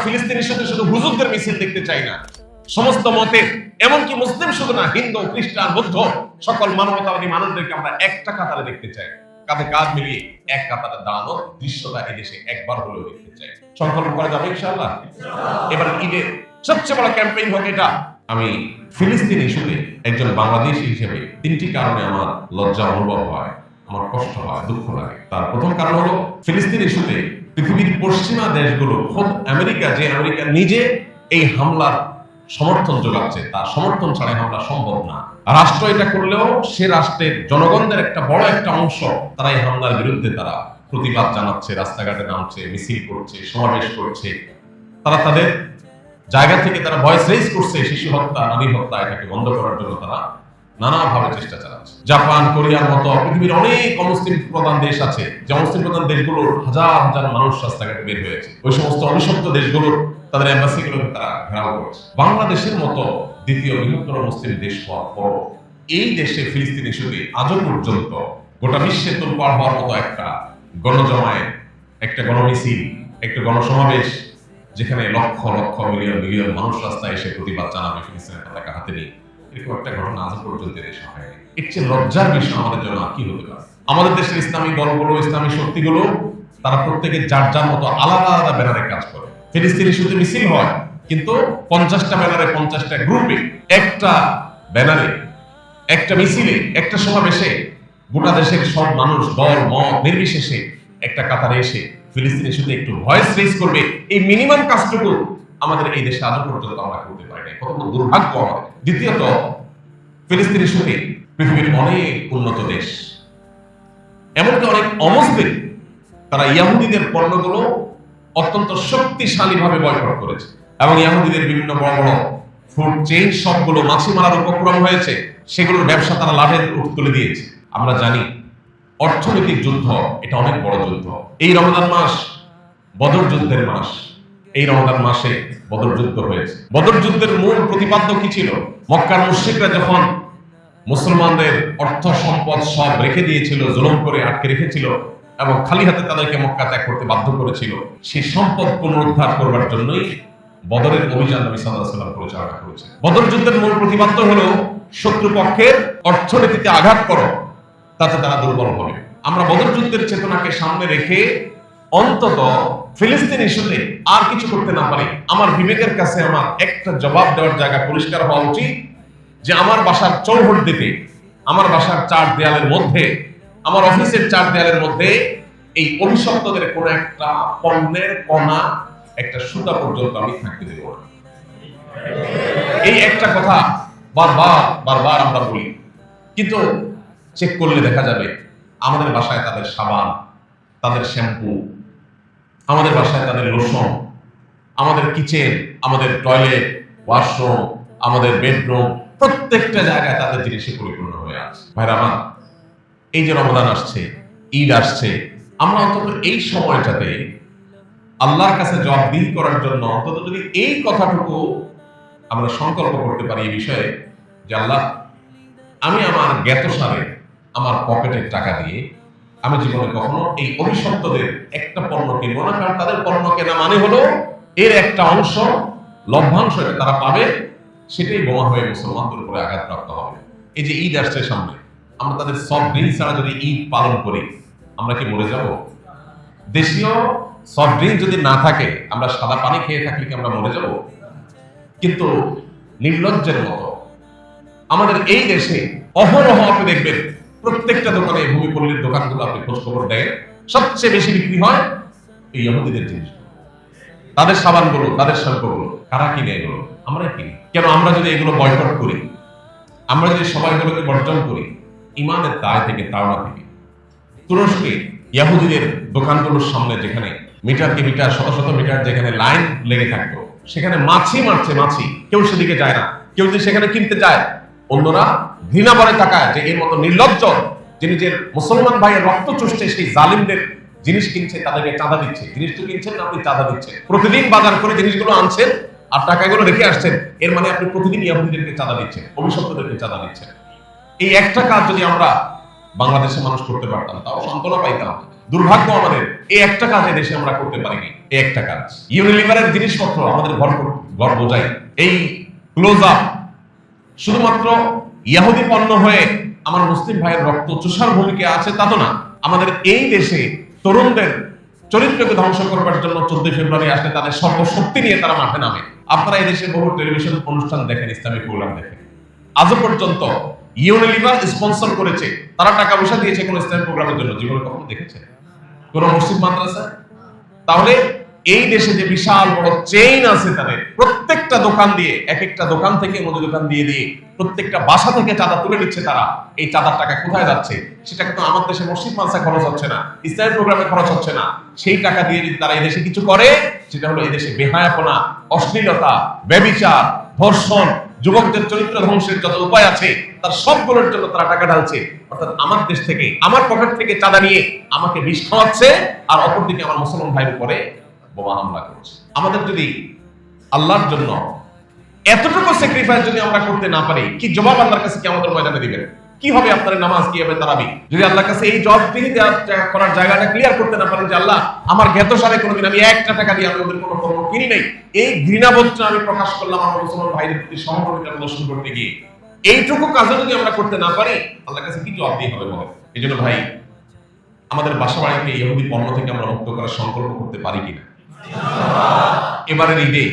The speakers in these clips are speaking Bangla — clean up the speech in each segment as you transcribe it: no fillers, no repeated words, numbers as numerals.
ফিলিস্তিনি শুধু শুধু হুজুরদের মিছিল দেখতে চাই না, সমস্ত মতে, এমনকি মুসলিম শুধু না, হিন্দু, খ্রিস্টান, বৌদ্ধ, সকল মানবতাবাদী মানুষদেরকে আমরা একটা কাতারে দেখতে চাই, কাঁধে কাঁধ মিলিয়ে এক কাতারে দাঁড়ানো দৃশ্যটা এদেশে একবার হলেও দেখতে চাই। সংকল্প করা যাবে ইনশাআল্লাহ। এবার ঈদের সবচেয়ে বড় ক্যাম্পেইন হবে এটা। আমি ফিলিস্তিনি ইস্যুতে একজন বাংলাদেশী হিসেবে তিনটি কারণে আমার লজ্জা অনুভব হয়, আমার কষ্ট হয়, দুঃখ লাগে। তার প্রথম কারণ হলো ফিলিস্তিনি ইস্যুতে পৃথিবীর পশ্চিমা দেশগুলো, খোদ আমেরিকা, যে আমেরিকা নিজে এই হামলার সমর্থন যোগাচ্ছে, তার সমর্থন ছাড়া হামলা সম্ভব না। রাষ্ট্র এটা করলেও সে রাষ্ট্রের জনগণদের একটা বড় একটা অংশ তারা এই হামলার বিরুদ্ধে তারা প্রতিবাদ জানাচ্ছে, রাস্তাঘাটে নামছে, মিছিল করছে, সমাবেশ করছে। তারা তাদের জায়গা থেকে তারা ভয়েস রেজ করছে শিশু হত্যা, নারী হত্যা, এটাকে বন্ধ করার জন্য তারা নানাভাবে চেষ্টা চালাচ্ছে। জাপান, কোরিয়ার মতো পৃথিবীর অনেক অমুসলিম প্রধান দেশ আছে, যে অমুসলিম প্রধান দেশগুলোর হাজার হাজার মানুষ রাস্তাঘাটে বের হয়েছে। ওই সমস্ত অভিশপ্ত দেশগুলোর তাদের এম্বাসিগুলোকে তারা ঘেরাও করছে। বাংলাদেশের মতো দ্বিতীয় বৃহত্তর মুসলিম দেশ হওয়ার পর এই দেশে ফিলিস্তিনি ইস্যুতে আজও পর্যন্ত গোটা বিশ্বে তোলপাড় হওয়ার মতো একটা গণজমায়েত, একটা গণমিছিল, একটা গণসমাবেশ, যেখানে লক্ষ লক্ষ মিলিয়ন মিলিয়ন মানুষ রাস্তায় এসে প্রতিবাদ জানাবে ফিলিস্তিনের পতাকা হাতে নিয়ে, এরকম একটা ঘটনা আজ পর্যন্ত দেশে হয়নি। এর চেয়ে লজ্জার বিষয় আমাদের জন্য কি হতে পারে? আমাদের দেশের ইসলামী দলগুলো, ইসলামী শক্তিগুলো, তারা প্রত্যেকে যার যার মতো আলাদা আলাদা ব্যানারে কাজ করে। ফিলিস্তিনি ইস্যুতে মিছিল হয়, কিন্তু 50টা ব্যানারে, 50টা গ্রুপে, একটা ব্যানারে, একটা মিছিলে, একটা সমাবেশে গোটা দেশের সব মানুষ, দল মত নির্বিশেষে একটা কাতারে এসে ফিলিস্তিনি ইস্যুতে একটু ভয়েস রেজ করবে। এই মিনিমাম কাজটুকু আমাদের এই দেশে আজও পর্যন্ত আমরা করতে পারি না। কত দুর্ভাগ্য আমাদের। দ্বিতীয়ত, ফিলিস্তিনি ইস্যুতে পৃথিবীর অনেক উন্নত দেশ, এমনকি অনেক অমুসলিম, তারা ইহুদিদের পণ্যগুলো অত্যন্ত শক্তিশালী ভাবে বয়কট করেছে, এবং ইহুদিদের বিভিন্ন বড় বড় ফুড চেইন সবগুলো মাছি মারার উপক্রম হয়েছে, সেগুলোর ব্যবসা তারা লাভের তুলে দিয়েছে। আমরা জানি অর্থনৈতিক যুদ্ধ এটা অনেক বড় যুদ্ধ। এই রমজান মাস বদর যুদ্ধের মাস। এই রমজান মাসে বদর যুদ্ধ হয়েছে। বদর যুদ্ধের মূল প্রতিপাদ্য কি ছিল? মক্কার মুশরিকরা যখন মুসলমানদের অর্থ সম্পদ সব রেখে দিয়েছিল, জুলুম করে আটকে রেখেছিল এবং খালি হাতে তাদেরকে মক্কা ত্যাগ করতে বাধ্য করেছিল, সেই সম্পদ পুনরুদ্ধার করবার জন্যই বদরের অভিযান নবী সাল্লাল্লাহু আলাইহি ওয়াসাল্লাম পরিচালনা করেছে। বদর যুদ্ধের মূল প্রতিপাদ্য হলো শত্রুপক্ষের অর্থনীতিতে আঘাত করো, তাতে তারা দুর্বল হবে। আমরা বদর যুদ্ধের চেতনাকে সামনে রেখে অন্তত ফিলিস্তিন ইস্যুতে আর কিছু করতে না পারি, আমার বিবেকের কাছে আমার একটা জবাব দেওয়ার জায়গা পরিষ্কার হওয়া উচিত যে আমার বাসার চৌহদ্দিতে, আমার বাসার চার দেয়ালের মধ্যে, আমার অফিসের চার দেয়ালের মধ্যে এই অভিশপ্তদের কোন একটা পণ্যের কণা, একটা সুতা পর্যন্ত আমি থাকতে দেব না। এই একটা কথা বারবার বারবার আমরা বলি, কিন্তু চেক করলে দেখা যাবে আমাদের বাসায় তাদের সাবান, তাদের শ্যাম্পু, আমাদের বাসায় তাদের লোশন, আমাদের কিচেন, আমাদের টয়লেট, ওয়াশরুম, আমাদের বেডরুম, প্রত্যেকটা জায়গায় তাদের জিনিসে পরিপূর্ণ হয়ে আছে। ভাইরা আমার, এই যে রমজান আসছে, ঈদ আসছে, আমরা অন্তত এই সময়টাতে আল্লাহর কাছে জবাবদিহি করার জন্য অন্তত যদি এই কথাটুকু আমরা সংকল্প করতে পারি এই বিষয়ে যে আল্লাহ, আমি আমার জ্ঞাতসারে আমার পকেটের টাকা দিয়ে আমি জীবনে কখনো এই অভিশপ্তদের একটা পণ্য কিনবো না, কারণ তাদের পণ্য কেনা মানে হলো এর একটা অংশ, লভ্যাংশ তারা পাবে, সেটাই বোমা হয়ে মুসলমানদের উপরে আঘাতপ্রাপ্ত হবে। এই যে ঈদ আসছে সামনে, আমরা তাদের সফট ড্রিঙ্কস ছাড়া যদি ঈদ পালন করি, আমরা কি মরে যাব? দেশীয় সফট ড্রিঙ্ক যদি না থাকে, আমরা সাদা পানি খেয়ে থাকলে কি আমরা মরে যাব? কিন্তু নির্লজ্জের মতো আমাদের এই দেশে অহরহ আপনি দেখবেন প্রত্যেকটা দোকানে, ভূমিপল্লীর দোকানগুলো আপনি খোঁজ খবর দেন, সবচেয়ে বেশি বিক্রি হয় এই ইহুদিদের জিনিস, তাদের সাবানগুলো, তাদের শ্যাম্পুগুলো। কারা কিনে এগুলো? আমরা কিনি। কেন? আমরা যদি এগুলো বয়কট করি, আমরা যদি সবাইগুলোকে বর্জন করি, ইমানের দায় থেকে, তাওনা থেকে, তুরস্কে ইহুদিদের দোকানগুলোর সামনে যেখানে মিটারকে মিটার, শত শত মিটার যেখানে লাইন লেগে থাকতো, সেখানে মাছি মারছে মাছি, কেউ সেদিকে যায় না। কেউ যদি সেখানে কিনতে যায়, অন্যরা ঘৃণা করে তাকায় যে এর মতো নির্লজ্জ, যে নিজের মুসলমান ভাইয়ের রক্ত চুষছে, সেই জালিমদের জিনিস কিনছে, তাদেরকে চাঁদা দিচ্ছে। জিনিস তো কিনছেন না, আপনি চাঁদা দিচ্ছেন। প্রতিদিন বাজার করে জিনিসগুলো আনছেন আর টাকাগুলো রেখে আসছেন, এর মানে আপনি প্রতিদিন ইহুদিদেরকে চাঁদা দিচ্ছেন, অভিশপ্তদেরকে চাঁদা দিচ্ছেন। এই একটা কাজ যদি আমরা বাংলাদেশের মানুষ করতে পারতাম, তাও সান্ত্বনা পাইতাম। দুর্ভাগ্য আমাদের, এই একটা কাজ দেশে আমরা করতে পারিনি। এই একটা কাজ, ইউনিলিভারের জিনিসপত্র আমাদের ঘর বোঝাই, এই ক্লোজ আপ শুধুমাত্র ইহুদি পণ্য হয়ে আমার মুসলিম ভাইয়ের রক্ত চোষার ভূমিকা আছে তা তো না। আমাদের এই দেশে তরুণদের চরিত্রকে ধ্বংস করবার জন্য 14 ফেব্রুয়ারি আসলে তাদের সর্বশক্তি নিয়ে তারা মাঠে নামে। আপনারা এই দেশে বহু টেলিভিশন অনুষ্ঠান দেখেন, ইসলামিক প্রোগ্রাম দেখেন, আজও পর্যন্ত ইউনিলিভার স্পন্সর করেছে, তারা টাকা পয়সা দিয়েছে কোন ইসলামিক প্রোগ্রামের জন্য জীবনে কখনো দেখেছে কোন মসজিদ মাদ্রাসা? তাহলে এই দেশে যে বিশাল বড় চেইন আছে, তাদের প্রত্যেকটা দোকান দিয়ে, এক একটা দোকান থেকে মুদি দোকান দিয়ে প্রত্যেকটা বাসা থেকে চাঁদা তুলে নিচ্ছে তারা। এই চাঁদার টাকা কোথায় যাচ্ছে? সেটা কিন্তু আমার দেশে মসজিদ মাদ্রাসা খরচ হচ্ছে না, ইসলামিক প্রোগ্রামে খরচ হচ্ছে না। সেই টাকা দিয়ে যদি তারা এই দেশে কিছু করে, সেটা হলো এই দেশে বেহায়াপনা, অশ্লীলতা, ব্যভিচার, ধর্ষণ, যুবকদের চরিত্র ধ্বংসের যত উপায় আছে তার সবগুলোর জন্য তারা টাকা ঢালছে। অর্থাৎ আমার দেশ থেকে, আমার পকেট থেকে চাঁদা নিয়ে আমাকে বিষ খাওয়াচ্ছে, আর অপরদিকে আমার মুসলমান ভাইয়ের উপরে বোমা হামলা করছে। আমাদের যদি আল্লাহর জন্য এতটুকু স্যাক্রিফাইস যদি আমরা করতে না পারি, কি জবাব আল্লাহর কাছে কি আমাদের ময়দানে দিবেন? কি হবে আপনার নামাজ, কি হবে তারাবি? যদি আল্লাহর কাছে এই জবাবদিহি করার জায়গাটা ক্লিয়ার করতে না পারেন যে আল্লাহ আমার জ্ঞাতসারে কোনোদিন আমি একটা টাকা দিয়ে আমি ওদের কোনো পণ্য কিনি নাই, এই ঘৃণাবোধটা আমি প্রকাশ করলাম আমার মুসলমান ভাইদের প্রতি সহমর্মিতা প্রদর্শন করতে গিয়ে, এইটুকু কাজও যদি আমরা করতে না পারি, আল্লাহর কাছে কি জবাব দিয়ে হবে বলেন? এই জন্য ভাই, আমাদের বাসা বাড়িকে ইহুদি পণ্য থেকে আমরা মুক্ত করার সংকল্প করতে পারি কিনা? এবারের ঈদে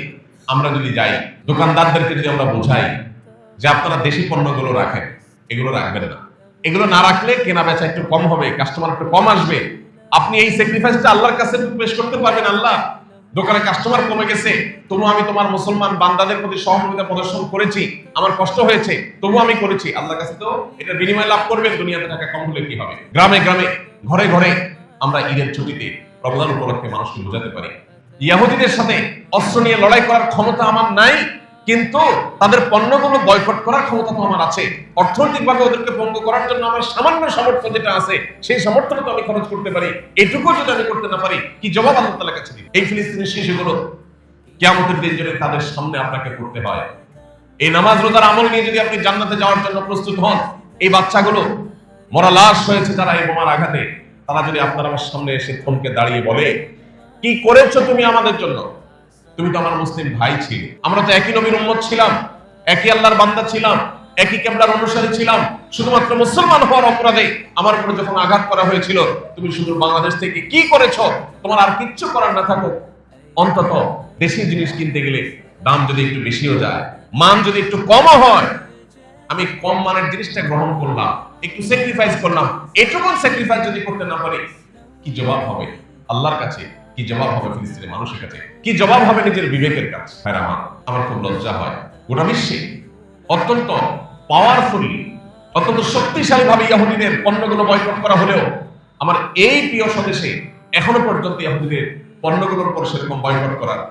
আমরা যদি যাই, দোকানদারদেরকে যদি আমরা বোঝাই যে আপনারা দেশি পণ্যগুলো রাখেন, এগুলো রাখবেন না, এগুলো না রাখলে কেনা বেচা একটু কম হবে, কাস্টমার একটু কম আসবে, আপনি এই স্যাক্রিফাইসটা আল্লাহর কাছে পেশ করতে পারবেন। আল্লাহ, দোকানে কাস্টমার কমে গেছে, তবু আমি তোমার মুসলমান বান্দাদের প্রতি সহমর্মিতা প্রদর্শন করেছি, আমার কষ্ট হয়েছে, তবু আমি করেছি। আল্লাহর কাছে তো এটা বিনিময় লাভ করবেন, দুনিয়াতে টাকা কম হলে কি হবে? গ্রামে গ্রামে, ঘরে ঘরে আমরা ঈদের ছুটিতে, রমজান উপলক্ষে মানুষকে বোঝাতে পারি, ইহুদিদের সাথে অস্ত্র নিয়ে লড়াই করার ক্ষমতা আমার নাই, কিন্তু তাদের পণ্যগুলো বয়কট করার ক্ষমতা তো আমার আছে। অর্থনৈতিকভাবে ওদেরকে পঙ্গু করার জন্য আমার সামান্য সামর্থ্য যেটা আছে, সেই সামর্থ্যটা তো আমি খরচ করতে পারি। এটুকু যদি আমি করতে না পারি, কি জবাব আল্লাহ তাআলার কাছে দিই? এই ফিলিস্তিনি শিশুগুলো কিয়ামতের দিন যদি তাদের সামনে আপনাকে করতে হয়, এই নামাজ রোজার আমল নিয়ে যদি আপনি জান্নাতে যাওয়ার জন্য প্রস্তুত হন, এই বাচ্চাগুলো মরা লাশ হয়েছে তারা এই বোমার আঘাতে, তারা যদি আপনার আমার সামনে এসে থমকে দাঁড়িয়ে বলে, কি করেছো তুমি আমাদের জন্য? তুমি তো আমার মুসলিম ভাই ছিলে, আমরা তো একই নবীর উম্মত ছিলাম, একই আল্লাহর বান্দা ছিলাম, একই কিবলার অনুসারী ছিলাম, শুধুমাত্র মুসলমান হওয়ার অপরাধে আমার উপরে যখন আঘাত করা হয়েছিল, তুমি শুধু বাংলাদেশ থেকে কি করেছো? তোমার আর কিচ্ছু করার না থাকো, অন্তত দেশি জিনিস কিনতে গেলে দাম যদি একটু বেশিও যায়, মান যদি একটু কমও হয়, আমি কম মানের জিনিসটা গ্রহণ করলাম, একটু স্যাক্রিফাইস করলাম, এটুকু স্যাক্রিফাইস যদি করতে না পারি, কি জবাব হবে আল্লাহর কাছে? কি জবাব হবে ফিলিস্তিনের মানুষের কাছে? কি জবাব হবে নিজের বিবেকের কাছে? ভাইরা আমার খুব লজ্জা হয়, গোটা বিশ্বে অত্যন্ত পাওয়ারফুলি, অত্যন্ত শক্তিশালী ভাবে ইহুদিদের পণ্যগুলো বয়কট করা হলেও আমার এই প্রিয় স্বদেশে এখনো পর্যন্ত ইহুদিদের পণ্যগুলোর উপর সেরকম বয়কট করার,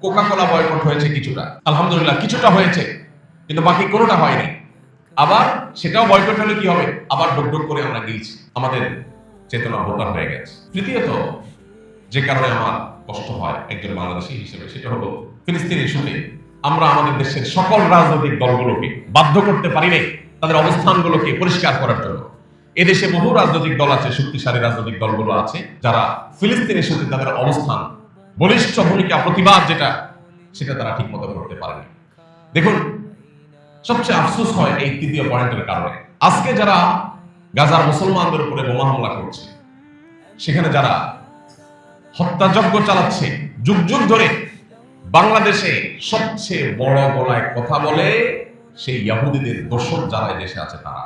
কোকা-কোলা বয়কট হয়েছে কিছুটা, আলহামদুলিল্লাহ কিছুটা হয়েছে, কিন্তু বাকি কোনোটা হয়নি। আবার সেটাও বয়কট হলে কি হবে? আবার ডুক করে আমরা গিয়েছি, আমাদের চেতনা ভোটার হয়ে গেছে। তৃতীয়ত যে কারণে আমার কষ্ট হয় একজন বাংলাদেশী হিসেবে, সেটা হলো ফিলিস্তিন ইস্যুতে আমরা আমাদের দেশের সকল রাজনৈতিক দলগুলোকে বাধ্য করতে পারি নাই তাদের অবস্থানগুলোকে পরিষ্কার করার জন্য। এদেশে বহু রাজনৈতিক দল আছে, শক্তিশালী রাজনৈতিক দলগুলো আছে, যারা ফিলিস্তিন ইস্যুতে তাদের অবস্থান, বলিষ্ঠ ভূমিকা, প্রতিবাদ সেটা তারা ঠিক মতো করতে পারেনি। দেখুন, সবচেয়ে আফসোস হয় এই তৃতীয় পয়েন্টের কারণে। আজকে যারা গাজার মুসলমানদের উপরে বোমা হামলা করছে, সেখানে যারা হত্যাযজ্ঞ চালাচ্ছে যুগ যুগ ধরে, বাংলাদেশে সবচেয়ে বড় গলায় কথা বলে সেই ইহুদিদের দোসর যারা দেশে আছে তারা।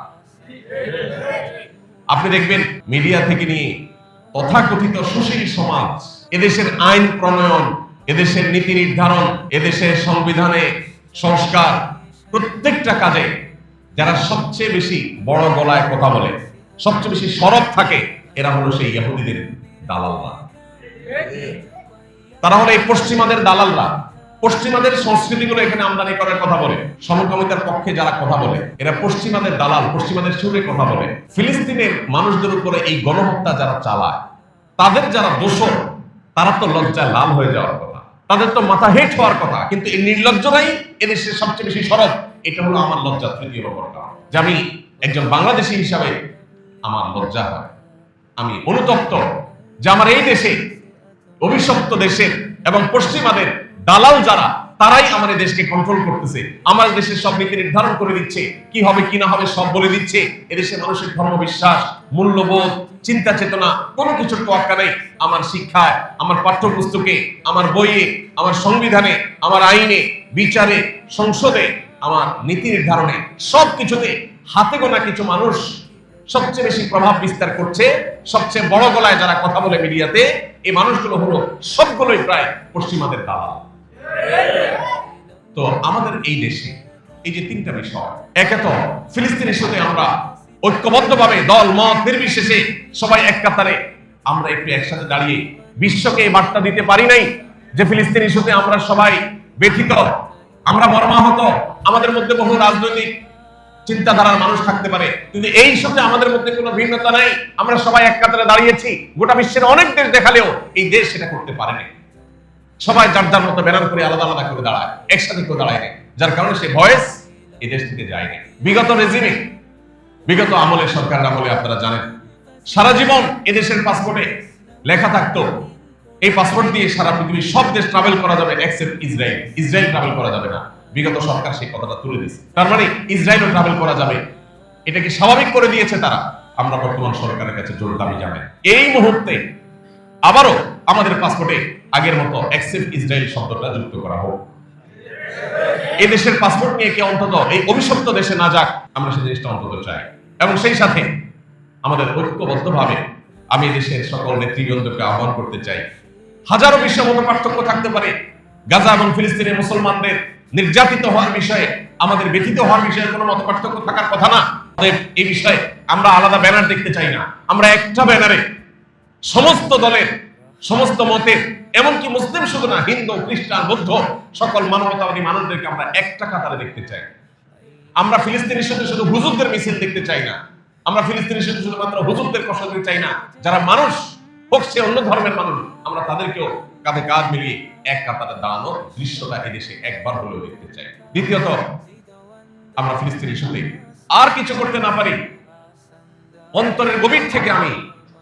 আপনি দেখবেন মিডিয়া থেকে নিয়ে তথাকথিত সুশীল সমাজ, এদেশের আইন প্রণয়ন, এদেশের নীতি নির্ধারণ, এদেশের সংবিধানে সংস্কার, প্রত্যেকটা কাজে যারা সবচেয়ে বেশি বড় গলায় কথা বলে, সবচেয়ে বেশি সরব থাকে, এরা হলো সেই ইহুদিদের দালালরা। তারা হলো এই পশ্চিমাদের দালালরা। পশ্চিমাদের সংস্কৃতিগুলো এখানে আমদানি করার কথা বলে, সমকামিতার পক্ষে যারা কথা বলে, এরা পশ্চিমাদের দালাল, পশ্চিমাদের সুরে কথা বলে। ফিলিস্তিনের মানুষদের উপরে এই গণহত্যা যারা চালায়, তাদের যারা দোষর, তারা তো লজ্জায় লাল হয়ে যাওয়ার কথা, তাদের তো মাথা হেট হওয়ার কথা, কিন্তু এই নির্লজ্জরাই এদেশের সবচেয়ে বেশি সরব। এটা হলো আমার লজ্জা তৃতীয় ব্যাপারটা, যে আমি একজন বাংলাদেশী হিসাবে আমার লজ্জা হয়, আমি অনুতপ্ত যে আমার এই দেশে অভিশপ্ত দেশের এবং পশ্চিমাদের দালাল যারা, তারাই আমার এই দেশকে কন্ট্রোল করতেছে, আমার দেশের সব নীতি নির্ধারণ করে দিচ্ছে, কি হবে কি না হবে সব বলে দিচ্ছে। এদেশের মানুষের ধর্মবিশ্বাস, মূল্যবোধ, চিন্তা চেতনা কোনো কিছুর তোয়াক্কা নেই। আমার শিক্ষায়, আমার পাঠ্যপুস্তকে, আমার বইয়ে, আমার সংবিধানে, আমার আইনে, বিচারে, সংসদে, আমার নীতি নির্ধারণে, সব কিছুতে হাতে গোনা কিছু মানুষ সবচেয়ে বেশি প্রভাব বিস্তার করছে। সবচেয়ে বড় গলায় যারা কথা বলে মিডিয়াতে, এই মানুষগুলো হলো সবগুলোই প্রায় পশ্চিমাদের দালাল। তো আমাদের এই দেশে এই যে তিনটা বিষয়, একে তো ফিলিস্তিন ইস্যুতে আমরা ঐক্যবদ্ধভাবে দল মত নির্বিশেষে সবাই এক কাতারে আমরা একটু একসাথে দাঁড়িয়ে বিশ্বকে এই বার্তা দিতে পারি নাই যে ফিলিস্তিন ইস্যুতে আমরা সবাই ব্যথিত, আমরা মর্মাহত। আমাদের মধ্যে বহু রাজনৈতিক চিন্তাধারার মানুষ থাকতে পারে, কিন্তু এই ইস্যুতে আমাদের মধ্যে কোনো ভিন্নতা নাই। আমরা সবাই এক কাতারে দাঁড়িয়েছি। গোটা বিশ্বের অনেক দেশ দেখালেও এই দেশ সেটা করতে পারেনি। সবাই যার যার মতো ব্যানার করে আলাদা আলাদা করে দাঁড়ায়, একসাথে করে দাঁড়ায় না, যার কারণে সে ভয়েস এই দেশ থেকে যায়নি। বিগত রেজিমে, বিগত আমলের সরকার আমলে আপনারা জানেন সারা জীবন এদেশের পাসপোর্টে লেখা থাকতো এই পাসপোর্ট দিয়ে সারা পৃথিবীর সব দেশ ট্রাভেল করা যাবে এক্সেপ্ট ইসরায়েল, ইসরায়েল ট্রাভেল করা যাবে না। বিগত সরকার সেই কথাটা তুলে দিয়েছে, তার মানে ইসরায়েলও ট্রাভেল করা যাবে। এটাকে স্বাভাবিক করে দিয়েছে তারা। আমরা বর্তমান সরকারের কাছে জোর দাবি জানাই, এই মুহূর্তে আবারও আমাদের পাসপোর্টে আগের মতো এক্সেপ্ট ইসরায়েল শব্দটা যুক্ত করা হোক। এই দেশের পাসপোর্ট নিয়ে কে অন্তত এই অভিশপ্ত দেশে না যাক, আমরা সেই জিনিসটা অন্তত চাই। এবং সেই সাথে আমাদের ঐক্যবদ্ধভাবে আমি দেশের সকল নেতৃবৃন্দকে আহ্বান করতে চাই, হাজারো বিষয় মতো পার্থক্য থাকতে পারে, গাজা এবং ফিলিস্তিনের মুসলমানদের নির্যাতিত হওয়ার বিষয়ে, আমাদের ব্যথিত হওয়ার বিষয়ে কোনো মত পার্থক্য থাকার কথা না। এই বিষয়ে আমরা আলাদা ব্যানার দেখতে চাই না। আমরা একটা ব্যানারে সমস্ত দলের, সমস্ত মতের, এমনকি মুসলিম শুধু না, হিন্দু, খ্রিস্টান, বৌদ্ধ সকল মানবতাবাদী মানুষদেরকে আমরা একটা কাতারে দেখতে চাই। আমরা ফিলিস্তিনের সাথে শুধু হুজুরদের মিছিল দেখতে চাই না। আমরা ফিলিস্তিনের সাথে শুধুমাত্র হুজুরদের কষ্ট দিতে চাই না। যারা মানুষ হোক সে অন্য ধর্মের মানুষ, আমরা তাদেরকেও কাঁধে কাঁধ মিলিয়ে এক কাতারে দাঁড়ানোর দৃশ্যটা এদেশে একবার হলেও দেখতে চাই। দ্বিতীয়ত, আমরা ফিলিস্তিনের সাথে আর কিছু করতে না পারি, অন্তরের গভীর থেকে আমি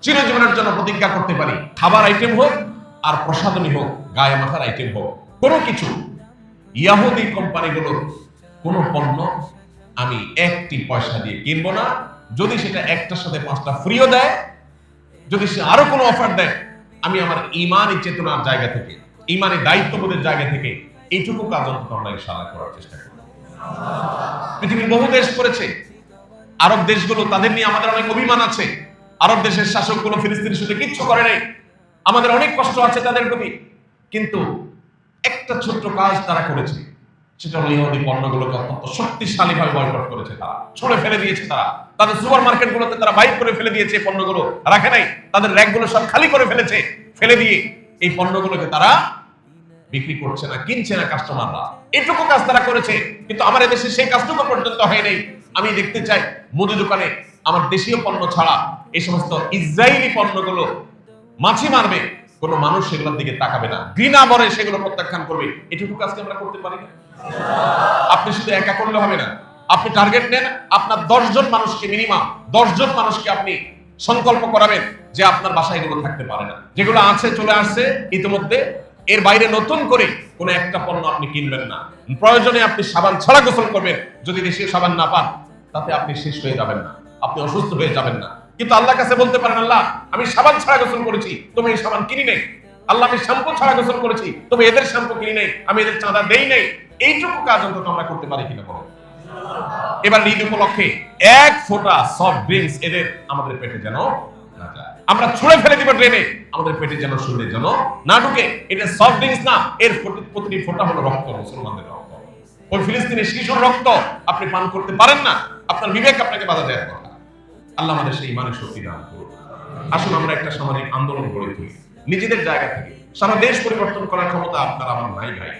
চিরজীবনের জন্য প্রতিজ্ঞা করতে পারি, খাবার আইটেম হোক আর প্রসাধনী হোক, গায়ে মাথার আইটেম হোক, কোনো কিছু ইয়াহুদি কোম্পানিগুলোর কোনো পণ্য আমি একটি পয়সা দিয়ে কিনবো না। যদি সেটা একটার সাথে 5টা ফ্রিও দেয়, যদি সে আরো কোনো অফার দেয়, আমি আমার ঈমানি চেতনার জায়গা থেকে, ঈমানি দায়িত্ববোধের জায়গা থেকে এইটুকু কাজ অন্তত আমরা ইনশাআল্লাহ করার চেষ্টা করব। পৃথিবীর বহু দেশ করেছে, আরব দেশগুলো, তাদের নিয়ে আমাদের অনেক অভিমান আছে। আরব দেশের শাসকগুলো ফিলিস্তিনের সাথে কিচ্ছু করে নাই, আমাদের অনেক কষ্ট আছে তাদের প্রতি। কিন্তু একটা ছোট্ট কাজ তারা করেছে, সেটা হলো ইহুদি পণ্যগুলোকে অত্যন্ত শক্তিশালী ভাবে বয়কট করেছে, তারা ছুঁড়ে ফেলে দিয়েছে। তারা তাদের সুপার মার্কেটগুলোতে তারা বাইক করে ফেলে দিয়েছে, পণ্যগুলো রাখে নাই, তাদের র্যাকগুলো সব খালি করে ফেলেছে। ফেলে দিয়ে এই পণ্যগুলোকে তারা বিক্রি করছে না, কিনছে না কাস্টমাররা। এটুকু কাজ তারা করেছে, কিন্তু আমার দেশে সেই কাজটুকু পর্যন্ত হয় নাই। আমি দেখতে চাই মুদি দোকানে আমার দেশীয় পণ্য ছাড়া এই সমস্ত ইসরায়েলি পণ্যগুলো মাছি মারবে, কোনো মানুষ সেগুলোর দিকে তাকাবে না, ঘৃণা ভরে সেগুলো প্রত্যাখ্যান করবে। এটুকু কাজকে আমরা করতে পারি না। আপনি শুধু একা করলে হবে না, আপনি টার্গেট নেন, আপনার 10 জন মানুষকে, মিনিমাম 10 জন মানুষকে আপনি সংকল্প করাবেন যে আপনার বাসায় এগুলো থাকতে পারে না, যেগুলো আছে চলে আসছে ইতিমধ্যে, এর বাইরে নতুন করে কোন একটা পণ্য আপনি কিনবেন না। প্রয়োজনে আপনি সাবান ছাড়া গোসল করবেন, যদি দেশীয় সাবান না পান তাতে আপনি শেষ হয়ে যাবেন না, আপনি অসুস্থ হয়ে যাবেন না। কিন্তু আল্লাহর কাছে বলতে পারেন, আল্লাহ আমি সাবান ছাড়া গোসল করেছি, তুমি এই সাবান কিনি নাই। আল্লাহ আমি শ্যাম্পু ছাড়া গোসল করেছি, তুমি এদের শ্যাম্পু কিনি নাই, আমি এদের চাঁদা দেই নাই। এইটুকু কাজ অন্তত আমরা করতে পারি কিনা বলো। এবার ঈদ উপলক্ষে 1 ফোঁটা সফট ড্রিঙ্কস এদের আমাদের পেটে যেন না যায়, আমরা ছুঁড়ে ফেলে দিব ট্রেনে, আমাদের পেটে যেন শরীরে যেন না ঢুকে। এটা সফট ড্রিঙ্কস না, এর প্রতিটি ফোঁটা হলো রক্ত, মুসলমানদের রক্ত। ওই ফিলিস্তিনের শিশুর রক্ত আপনি পান করতে পারেন না, আপনার বিবেক আপনাকে বাধা দেওয়ার কথা। আল্লাহ আমাদের সেই ইমানের শক্তি দান করুন। আসুন আমরা একটা সামাজিক আন্দোলন গড়ে তুলি নিজেদের জায়গা থেকে। সারা দেশ পরিবর্তন করার ক্ষমতা আপনার আমার নাই ভাই,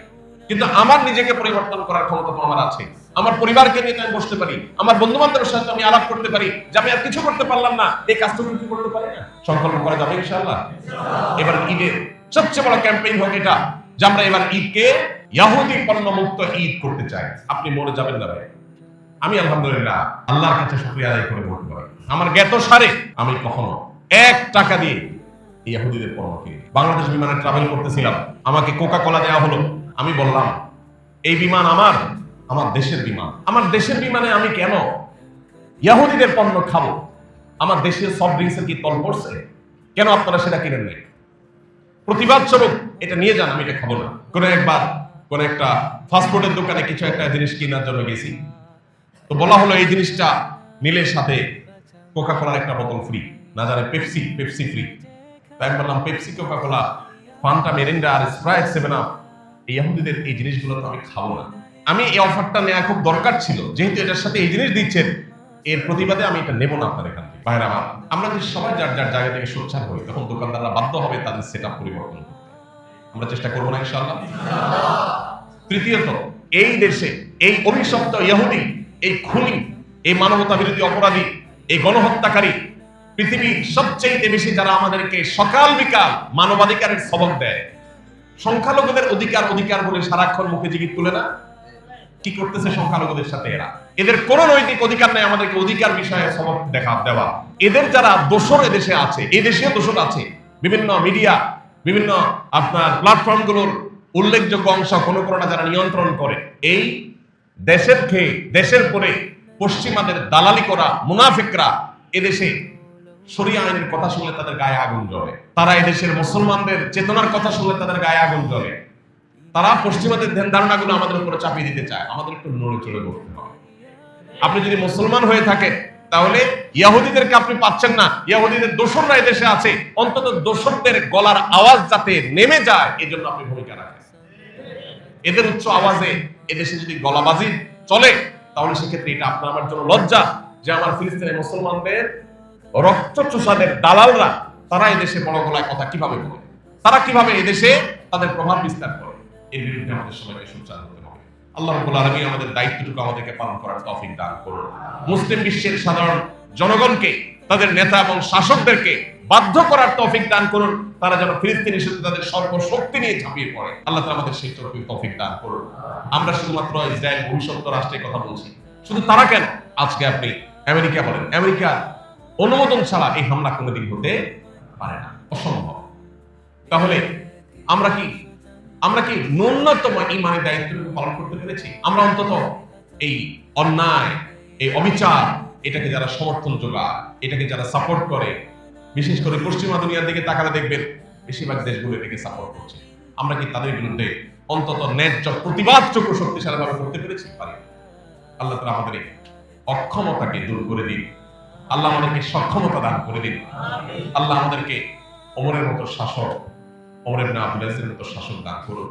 কিন্তু আমার নিজেকে পরিবর্তন করার ক্ষমতা তো আমার আছে। আমার পরিবারকে নিয়ে আমি বসতে পারি, আমার বন্ধু বান্ধবের সাথে আমি আলাপ করতে পারি যে আমি আর কিছু করতে পারলাম না, এই কাজটুকু কি করতে পারি না? সংকল্প করা যাবে ইনশাআল্লাহ। এবার ঈদের সবচেয়ে বড় ক্যাম্পেইন হোক এটা, যে আমরা এবার ঈদকে ইহুদি পণ্য মুক্ত ঈদ করতে চাই। আপনি মরে যাবেন না ভাই, আমি আলহামদুলিল্লাহ আল্লাহর কাছে শুকরিয়া আদায় করে বলতে পারি, আমার জ্ঞাত সারে আমি কখনো 1 টাকা দিয়ে ইহুদিদের পণ্য কিনি। বাংলাদেশ বিমানে ট্রাভেল করতেছিলাম, আমাকে কোকা কোলা দেওয়া হলো। আমি বললাম এই বিমান আমার দেশের বিমান, আমার দেশের বিমানে আমি কেন ইহুদিদের পণ্য খাবো? আমার দেশের সফট ড্রিঙ্কসের কি তল পড়ছে? কেন আপনারা সেটা কিনেন নাই? প্রতিবাদ স্বরূপ এটা নিয়ে যান, আমি এটা খাবো না। কোন একটা ফাস্টফুডের দোকানে কিছু একটা জিনিস কেনার জন্য গেছি, তো বলা হলো এই জিনিসটা নিলে সাথে কোকা কোলার একটা বোতল ফ্রি, না জানে পেপসি ফ্রি। তাই আমি বললাম Pepsi, Coca Cola, Fanta, Mirinda আর স্প্রাইট, 7 আপ, এই ইহুদিদের এই জিনিসগুলো তো আমি খাবো না। আমি এই অফারটা নেওয়া খুব দরকার ছিল, যেহেতু এটার সাথে এই জিনিস দিচ্ছেন, এর প্রতিবাদে আমি এটা নেব না আপনার এখান থেকে। ভাইরা আমার, আমরা যদি সবাই যার যার জায়গা থেকে সোচ্চার হই, তখন দোকানদাররা বাধ্য হবে তাদের সেটআপ পরিবর্তন করতে। আমরা চেষ্টা করবো না ইনশাআল্লাহ। তৃতীয়ত, এই দেশে এই অভিশপ্ত ইহুদি, এই খুনি, এই মানবতা বিরোধী অপরাধী, এই গণহত্যাকারী, পৃথিবীর সবচেয়ে বেশি যারা আমাদেরকে সকাল বিকাল মানবাধিকারের সবক দেয়, সংখ্যালঘুদের অধিকার বলে সারাক্ষণ মুখে জিগির তুলে না, কি করতেছে সংখ্যালঘুদের সাথে এরা? এদের কোন নৈতিক অধিকার নেই আমাদেরকে অধিকার বিষয়ে সবক দেওয়া। এদের যারা দোসর এদেশে আছে, এই দেশেও দোসর আছে, বিভিন্ন মিডিয়া, বিভিন্ন আপনার প্ল্যাটফর্মগুলোর উল্লেখযোগ্য অংশ কোন কোনটা যারা নিয়ন্ত্রণ করে, এই দেশের খেয়ে দেশের পরে পশ্চিমাদের দালালি করা মুনাফিকরা এদেশে শরিয়া আইনের কথা শুনলে তাদের গায়ে আগুন জ্বলে। তারা এদেশের মুসলমানদের চেতনার কথা শুনলে তাদের গায়ে আগুন জ্বলে। তারা পশ্চিমাদের ধ্যান ধারণাগুলো আমাদের উপরে চাপিয়ে দিতে চায়। আমাদের একটু নড়ে চড়ে বলতে হবে। আপনি যদি মুসলমান হয়ে থাকেন, তাহলে ইহুদিদেরকে আপনি পাচ্ছেন না। ইহুদিদের দোসররা এদেশে আছে, অন্তত দোসরদের গলার আওয়াজ যাতে নেমে যায়, এজন্য আপনি ভূমিকা রাখেন। এদের উচ্চ আওয়াজে এদেশে যদি গলাবাজি চলে, তাহলে সেক্ষেত্রে এটা আপনার আমার জন্য লজ্জা যে আমার ফিলিস্তিনের মুসলমানদের রক্তচোষাদের দালালরা তারা এদেশে বড় গলায় কথা কিভাবে বলে, তারা কিভাবে এদেশে তাদের প্রভাব বিস্তার করে। এর বিরুদ্ধে আমাদের সবাইকে সোচ্চার হতে হবে। আল্লাহ রাব্বুল আলামিন আমাদের দায়িত্বটুকু আমাদেরকে পালন করার তৌফিক দান করুন। মুসলিম বিশ্বের সাধারণ জনগণকে, তাদের নেতা এবং শাসকদেরকে বাধ্য করার তৌফিক দান করুন, তারা যেন ফিলিস্তিনি ইস্যুতে তাদের সর্বশক্তি নিয়ে ঝাঁপিয়ে পড়ে। আল্লাহ তাআলা আমাদের সেই তৌফিক দান করুন। আমরা শুধুমাত্র ইসরায়েল ভবিষ্যৎ রাষ্ট্রের কথা বলছি, শুধু তারা কেন, আজকে আপনি আমেরিকা বলেন, আমেরিকা অনুমোদন ছাড়া এই হামলা কোনোদিন হতে পারে না, অসম্ভব। তাহলে আমরা কি ন্যূনতম ইমানি দায়িত্ব পালন করতে পেরেছি? আমরা অন্তত এই অন্যায়, এই অবিচার, এটাকে যারা সমর্থন যোগায়, এটাকে যারা সাপোর্ট করে, বিশেষ করে পশ্চিমা দুনিয়ার দিকে তাকালে দেখবেন বেশিরভাগ দেশগুলো এটাকে সাপোর্ট করছে, আমরা কি তাদের বিরুদ্ধে অন্তত ন্যায্য প্রতিবাদটুকু শক্তিশালীভাবে করতে পেরেছি? পারি। আল্লাহ তাআলা আমাদের অক্ষমতাকে দূর করে দিন, আল্লাহ আমাদেরকে সক্ষমতা দান করে দিন। আল্লাহ আমাদেরকে ওমরের মতো শাসক, ওমর ইবনে আব্দুল আজিজের মতো শাসক দান করুন।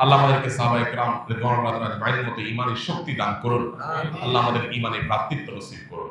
আল্লাহ আমাদেরকে সাহাবায়ে কেরাম রিদওয়ানুল্লাহি আলাইহির মতো ঈমানের শক্তি দান করুন। আল্লাহ আমাদের ঈমানে ভ্রাতৃত্ব নসিব করুন।